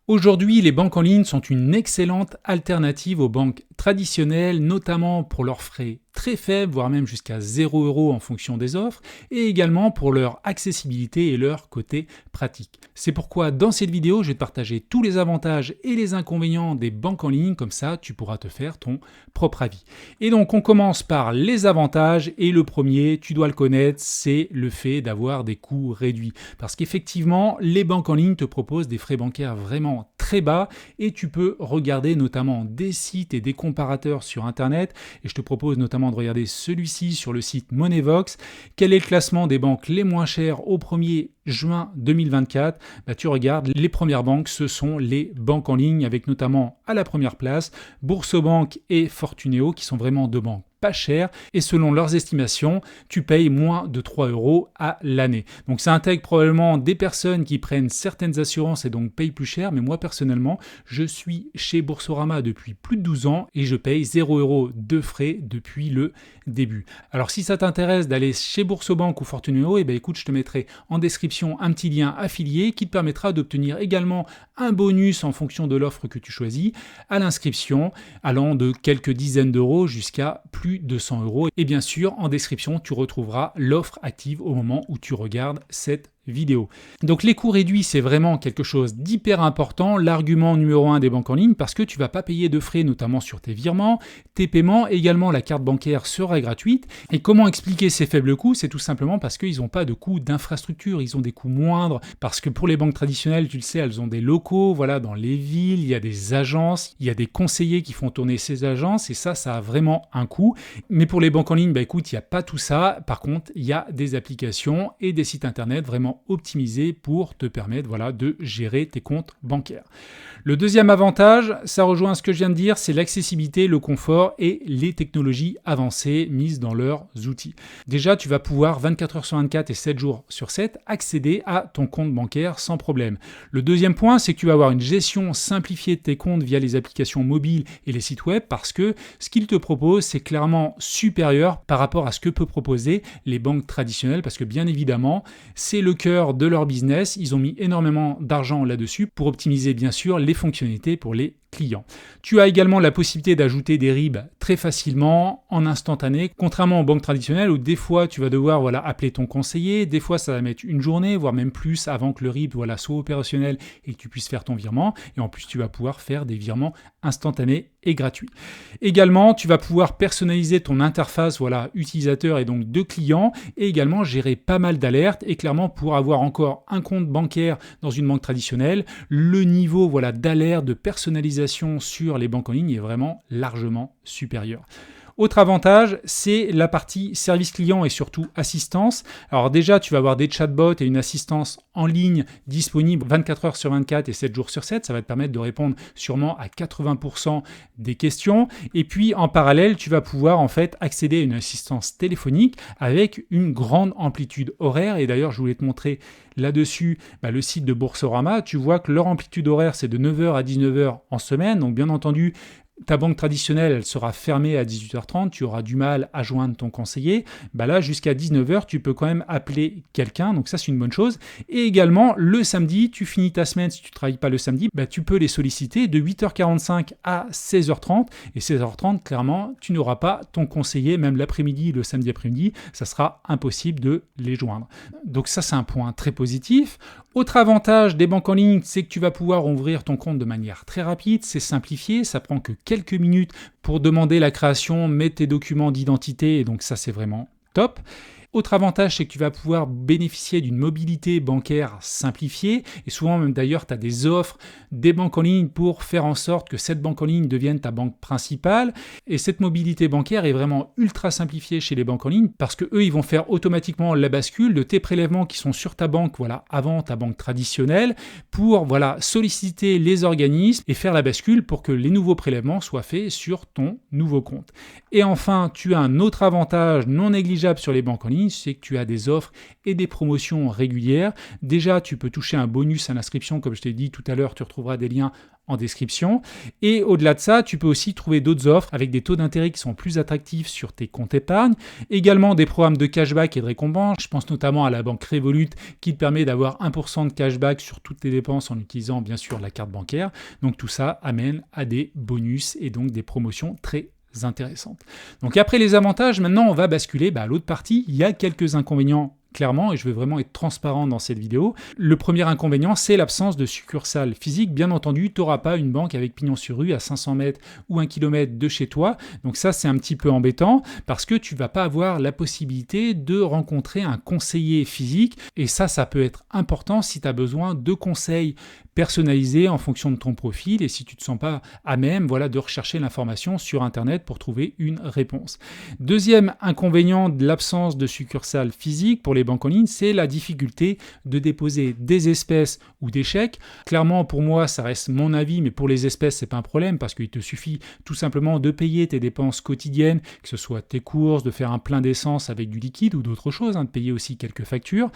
Aujourd'hui, les banques en ligne sont une excellente alternative aux banques traditionnelles, notamment pour leurs frais très faibles, voire même jusqu'à 0 € en fonction des offres, et également pour leur accessibilité et leur côté pratique. C'est pourquoi dans cette vidéo, je vais te partager tous les avantages et les inconvénients des banques en ligne, comme ça tu pourras te faire ton propre avis. Et donc on commence par les avantages, et le premier, tu dois le connaître, c'est le fait d'avoir des coûts réduits. Parce qu'effectivement, les banques en ligne te proposent des frais bancaires vraiment très bas, et tu peux regarder notamment des sites et des comparateurs sur internet, et je te propose notamment de regarder celui-ci sur le site Moneyvox. Quel est le classement des banques les moins chères au 1er juin 2024 ? Tu regardes, les premières banques, ce sont les banques en ligne, avec notamment à la première place Boursobank et Fortuneo, qui sont vraiment deux banques pas cher, et selon leurs estimations, tu payes moins de 3 € à l'année. Donc ça intègre probablement des personnes qui prennent certaines assurances et donc payent plus cher, mais moi personnellement, je suis chez Boursorama depuis plus de 12 ans et je paye 0 € de frais depuis le début. Alors si ça t'intéresse d'aller chez Boursobank ou Fortuneo, écoute, je te mettrai en description un petit lien affilié qui te permettra d'obtenir également un bonus en fonction de l'offre que tu choisis à l'inscription, allant de quelques dizaines d'euros jusqu'à plus de 100 €. Et bien sûr, en description, tu retrouveras l'offre active au moment où tu regardes cette vidéo. Donc les coûts réduits, c'est vraiment quelque chose d'hyper important, l'argument numéro 1 des banques en ligne, parce que tu ne vas pas payer de frais, notamment sur tes virements, tes paiements, également la carte bancaire sera gratuite. Et comment expliquer ces faibles coûts ? C'est tout simplement parce qu'ils n'ont pas de coûts d'infrastructure, ils ont des coûts moindres, parce que pour les banques traditionnelles, tu le sais, elles ont des locaux, dans les villes, il y a des agences, il y a des conseillers qui font tourner ces agences, et ça a vraiment un coût. Mais pour les banques en ligne, écoute, il n'y a pas tout ça. Par contre, il y a des applications et des sites internet vraiment optimisés pour te permettre de gérer tes comptes bancaires. Le deuxième avantage, ça rejoint ce que je viens de dire, c'est l'accessibilité, le confort et les technologies avancées mises dans leurs outils. Déjà, tu vas pouvoir 24 h sur 24 et 7 jours sur 7 accéder à ton compte bancaire sans problème. Le deuxième point, c'est que tu vas avoir une gestion simplifiée de tes comptes via les applications mobiles et les sites web, parce que ce qu'ils te proposent, c'est clairement supérieur par rapport à ce que peuvent proposer les banques traditionnelles, parce que bien évidemment, c'est le cœur de leur business. Ils ont mis énormément d'argent là-dessus pour optimiser bien sûr les fonctionnalités pour les clients. Tu as également la possibilité d'ajouter des RIB très facilement, en instantané, contrairement aux banques traditionnelles où des fois tu vas devoir appeler ton conseiller, des fois ça va mettre une journée, voire même plus avant que le RIB soit opérationnel et que tu puisses faire ton virement, et en plus tu vas pouvoir faire des virements instantanés et gratuits. Également, tu vas pouvoir personnaliser ton interface utilisateur et donc de client, et également gérer pas mal d'alertes, et clairement pour avoir encore un compte bancaire dans une banque traditionnelle, le niveau d'alerte, de personnalisation sur les banques en ligne est vraiment largement supérieur. Autre avantage, c'est la partie service client et surtout assistance. Alors déjà, tu vas avoir des chatbots et une assistance en ligne disponible 24 h sur 24 et 7 jours sur 7. Ça va te permettre de répondre sûrement à 80% des questions. Et puis en parallèle, tu vas pouvoir accéder à une assistance téléphonique avec une grande amplitude horaire. Et d'ailleurs, je voulais te montrer là-dessus le site de Boursorama. Tu vois que leur amplitude horaire, c'est de 9 h à 19 h en semaine. Donc bien entendu, ta banque traditionnelle, elle sera fermée à 18 h 30, tu auras du mal à joindre ton conseiller. Là, jusqu'à 19 h, tu peux quand même appeler quelqu'un, donc ça, c'est une bonne chose. Et également, le samedi, tu finis ta semaine, si tu ne travailles pas le samedi, tu peux les solliciter de 8 h 45 à 16 h 30. Et 16 h 30, clairement, tu n'auras pas ton conseiller, même l'après-midi, le samedi après-midi, ça sera impossible de les joindre. Donc ça, c'est un point très positif. Autre avantage des banques en ligne, c'est que tu vas pouvoir ouvrir ton compte de manière très rapide, c'est simplifié, ça prend que quelques minutes pour demander la création, mettre tes documents d'identité, et donc ça c'est vraiment top. Autre avantage, c'est que tu vas pouvoir bénéficier d'une mobilité bancaire simplifiée, et souvent même d'ailleurs tu as des offres des banques en ligne pour faire en sorte que cette banque en ligne devienne ta banque principale, et cette mobilité bancaire est vraiment ultra simplifiée chez les banques en ligne, parce que eux ils vont faire automatiquement la bascule de tes prélèvements qui sont sur ta banque avant ta banque traditionnelle, pour solliciter les organismes et faire la bascule pour que les nouveaux prélèvements soient faits sur ton nouveau compte. Et enfin, tu as un autre avantage non négligeable sur les banques en ligne, ligne, c'est que tu as des offres et des promotions régulières. Déjà, tu peux toucher un bonus à l'inscription, comme je t'ai dit tout à l'heure, tu retrouveras des liens en description. Et au-delà de ça, tu peux aussi trouver d'autres offres avec des taux d'intérêt qui sont plus attractifs sur tes comptes épargne. Également des programmes de cashback et de récompense. Je pense notamment à la banque Revolut qui te permet d'avoir 1% de cashback sur toutes tes dépenses en utilisant bien sûr la carte bancaire. Donc tout ça amène à des bonus et donc des promotions très intéressantes. Donc après les avantages, maintenant on va basculer à l'autre partie. Il y a quelques inconvénients clairement, et je vais vraiment être transparent dans cette vidéo. Le premier inconvénient, c'est l'absence de succursale physique. Bien entendu, tu n'auras pas une banque avec pignon sur rue à 500 mètres ou 1 km de chez toi. Donc ça, c'est un petit peu embêtant parce que tu ne vas pas avoir la possibilité de rencontrer un conseiller physique. Et ça peut être important si tu as besoin de conseils personnalisés en fonction de ton profil et si tu ne te sens pas à même de rechercher l'information sur Internet pour trouver une réponse. Deuxième inconvénient de l'absence de succursale physique pour les banques en ligne, c'est la difficulté de déposer des espèces ou des chèques. Clairement, pour moi, ça reste mon avis, mais pour les espèces, c'est pas un problème parce qu'il te suffit tout simplement de payer tes dépenses quotidiennes, que ce soit tes courses, de faire un plein d'essence avec du liquide ou d'autres choses, de payer aussi quelques factures.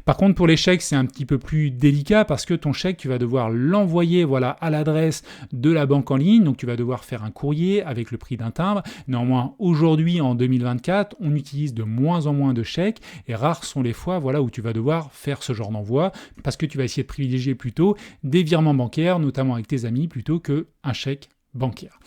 Par contre, pour les chèques, c'est un petit peu plus délicat parce que ton chèque, tu vas devoir l'envoyer à l'adresse de la banque en ligne. Donc, tu vas devoir faire un courrier avec le prix d'un timbre. Néanmoins, aujourd'hui, en 2024, on utilise de moins en moins de chèques et rares sont les fois où tu vas devoir faire ce genre d'envoi parce que tu vas essayer de privilégier plutôt des virements bancaires, notamment avec tes amis, plutôt qu'un chèque bancaire.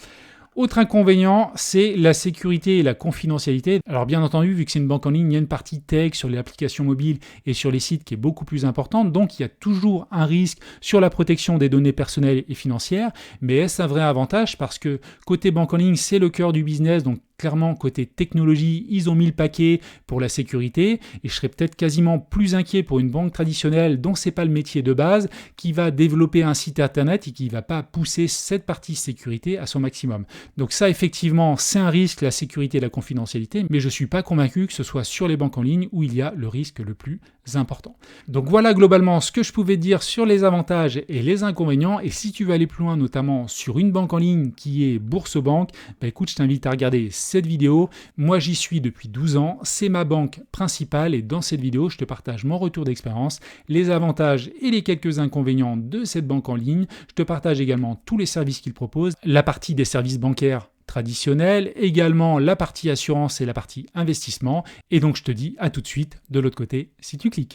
Autre inconvénient, c'est la sécurité et la confidentialité. Alors bien entendu, vu que c'est une banque en ligne, il y a une partie tech sur les applications mobiles et sur les sites qui est beaucoup plus importante. Donc il y a toujours un risque sur la protection des données personnelles et financières. Mais est-ce un vrai avantage? Parce que côté banque en ligne, c'est le cœur du business. Donc clairement, côté technologie, ils ont mis le paquet pour la sécurité et je serais peut-être quasiment plus inquiet pour une banque traditionnelle dont c'est pas le métier de base, qui va développer un site internet et qui va pas pousser cette partie sécurité à son maximum. Donc ça, effectivement, c'est un risque, la sécurité et la confidentialité, mais je suis pas convaincu que ce soit sur les banques en ligne où il y a le risque le plus important. Donc voilà globalement ce que je pouvais dire sur les avantages et les inconvénients. Et si tu veux aller plus loin, notamment sur une banque en ligne qui est Boursorama, écoute, je t'invite à regarder cette vidéo. Moi, j'y suis depuis 12 ans. C'est ma banque principale et dans cette vidéo, je te partage mon retour d'expérience, les avantages et les quelques inconvénients de cette banque en ligne. Je te partage également tous les services qu'ils proposent, la partie des services bancaires traditionnels, également la partie assurance et la partie investissement. Et donc, je te dis à tout de suite de l'autre côté si tu cliques.